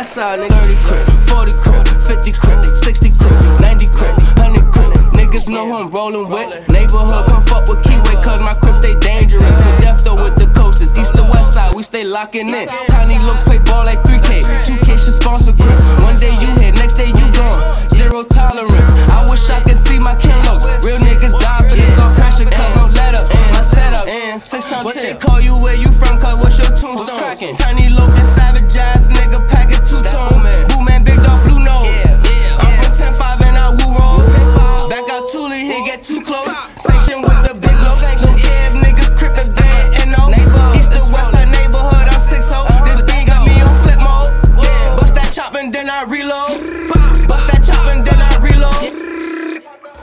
West Side, nigga. 30 crib, 40 crib, 50 crib, 60 crib, 90 crib, 100 crib. Niggas know who I'm rolling with. Neighborhood, come fuck with Keyway, cause my crips stay dangerous. To death though with the coasters, east to west side, we stay locking in. Tiny looks play ball like 3K, 2K should sponsor grip. One day you hit, next day you gone. Zero tolerance. I wish I could see my kin looks. Real niggas die for this, all pressure, cause no let up. My setup, 6 times 10. What they call you, where you from, cause what's your tombstone? Tiny look and savage ass nigga, packing 2 tones. Boo man, big dog, blue nose. I'm from 10-5 and I woo roll. Back out Thule, he get too close. Section with the big low. Don't care if niggas crip if they ain't no. East to west side neighborhood, I'm 6-0. This thing got me on flip mode. Bust that chop and then I reload. Bust that chop and then I reload.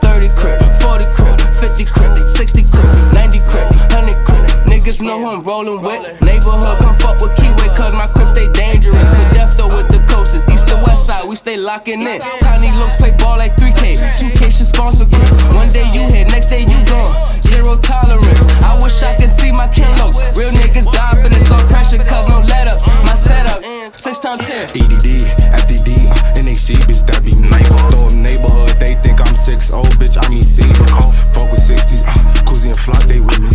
30 crib, 40 crib, 50 crib, 60 crib, 90 crib, 100 crib. Niggas know who I'm rolling with. Neighborhood, come fuck with Keyway, cause my crips stay dangerous. To death though with the coasters, east to west side, we stay locking in. Tiny looks play ball like 3K, 2K should sponsor grip. One day you hit, next day you gone. Zero tolerance. I wish I could see my kin looks. Real niggas die for this, all pressure, cause no let up. My setup, 6 times 10. EDD, FDD, NAC, bitch, that be me. Throw up neighborhood, they think I'm 6'0", bitch, I mean C. Fuck with 60s, Koozie and Flock, they with me.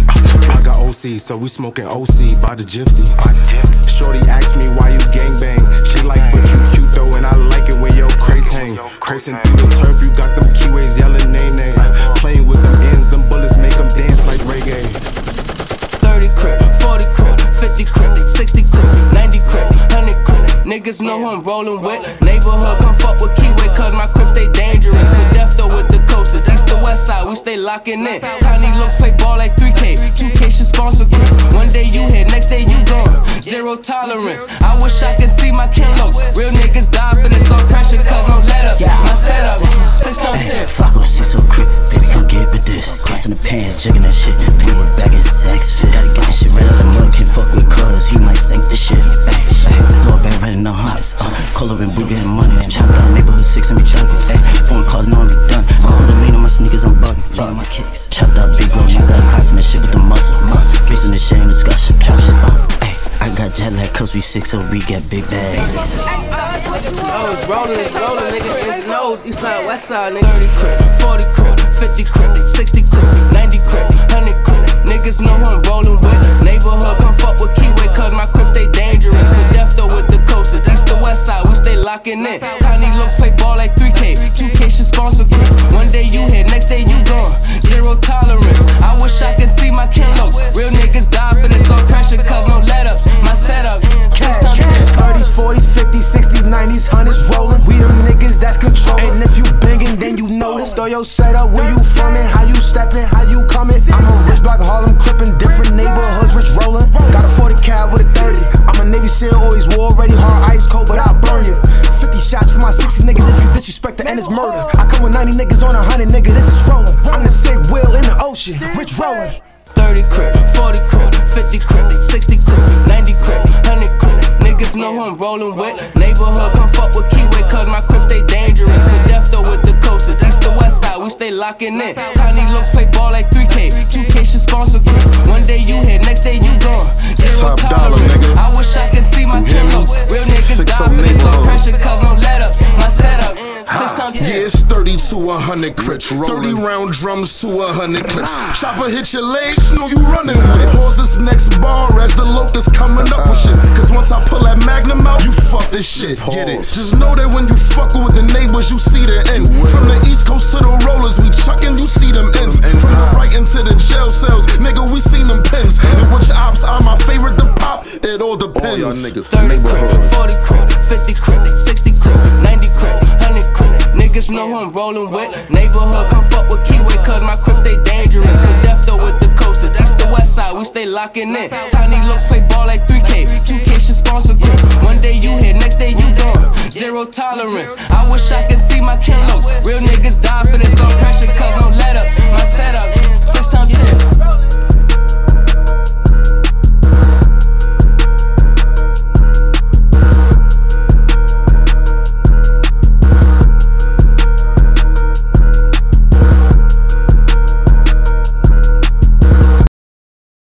I got OC, so we smoking OC by the Jifty. Shorty asked me why you gangbang. She like, but you cute though, and I like it when your crates hang. Coasting through the turf, you got them Keyways yelling name. Playing with them ends, them bullets make them dance like reggae. 30 crib, 40 crib, 50 crib, 60 crib, 90 crib, 100 crib. Niggas know who I'm rolling with. Neighborhood, come fuck with Keyway, cause my crips stay dangerous. To death though with the coasters, east to west side, we stay locking in. Tiny looks play ball like 3K, 2K should sponsor grip. One day you hit, next day you gone. Zero tolerance. I wish I could see my kin looks. Real niggas die for this, all pressure, cause no let up. My setup, 6 times 10. Flock with 6 so crip, baby come get with this. Crossing the pants, jigging that shit. Pay it back in sex fit. Gotta get that shit right out the mud, can't fuck with cuz he might sink the shit. Blow back right in the hearts. Call up and we getting money. Chop down neighborhood 6 and me jugging. Phone calls, know I'm be done. I put a lean on my sneakers, I'm bugging. Lean on my kicks. Chopped up big bro, nigga, crossing this shit with the muscle. Facing this shit in discussion. Chop shit up. I got jet lag cause we 6 so we get big bags. Oh, it's rolling, nigga. It's nose, east side, west side, nigga. 30 crib, 40 crib, 50 crib, 60 crib, 90 crib, 100 crib. Niggas know who I'm rolling with. Neighborhood, come fuck with Keyway, cause my crips stay dangerous. To death though with the coasters, east to west side, we stay locking in. Tiny looks play ball like 3K, 2K should sponsor grip. One day you hit, next day you gone. Zero tolerance. I wish I could see my kin looks. Real niggas die for this, all pressure, cause no let up. My setup, 30s, 40s, 50s, 60s, 90s, 100s rolling. We them niggas that's controlling. And if you bangin', then you notice. Throw your setup, where you from and how you steppin', how you comin'. I'm a rich block Harlem crippin', different neighborhoods, rich rollin'. Got a 40 cal with a 30. I'm a Navy SEAL, always war ready, hard ice cold, but I'll burn you. 50 shots for my 60 niggas. If you disrespect the end, it's murder. I come with 90 niggas on 100, nigga. This is rollin'. I'm the sick wheel in the ocean, rich rollin'. 30 crib, 40 crib, 50 crib, 60 crib, 90 crib, 100 crib. Niggas know who I'm rolling with. Neighborhood, come fuck with Keyway, cause my crips stay dangerous. To death though with the coasters, east to west side, we stay locking in. Tiny looks play ball like 3K, 2K should sponsor grip. One day you hit, next day you gone. Zero tolerance. I wish I could see my kin looks. Real niggas die for this, all pressure, cause no let up. My setup, 6 times 10. Yeah, it's 30 to 100 crips. 30 round drums to 100 clips. Chopper hit your legs, know you running with. Pause this next bar as the locust coming up with shit. Cause once I pull that magnum out, you fuck this shit. Get it? Just know that when you fuckin' with the neighbors, you see the end. From the east coast to the rollers, we chuckin', you see them ends. From the right into the jail cells, nigga, we seen them pins. And which ops are my favorite to pop? It all depends. All y'all niggas. 30 crib, 40 crib, 50 crib, 60 crib, 90 crib, 100 crib. Niggas know who I'm rolling with. Neighborhood, come fuck with Keyway, cause my crips stay dangerous. To death though with the coasters, east to west side, we stay locking in. Tiny looks play ball like 3K, 2K should sponsor grip. One day you hit, next day you gone. Zero tolerance. I wish I could see my kin looks. Real niggas die for this, all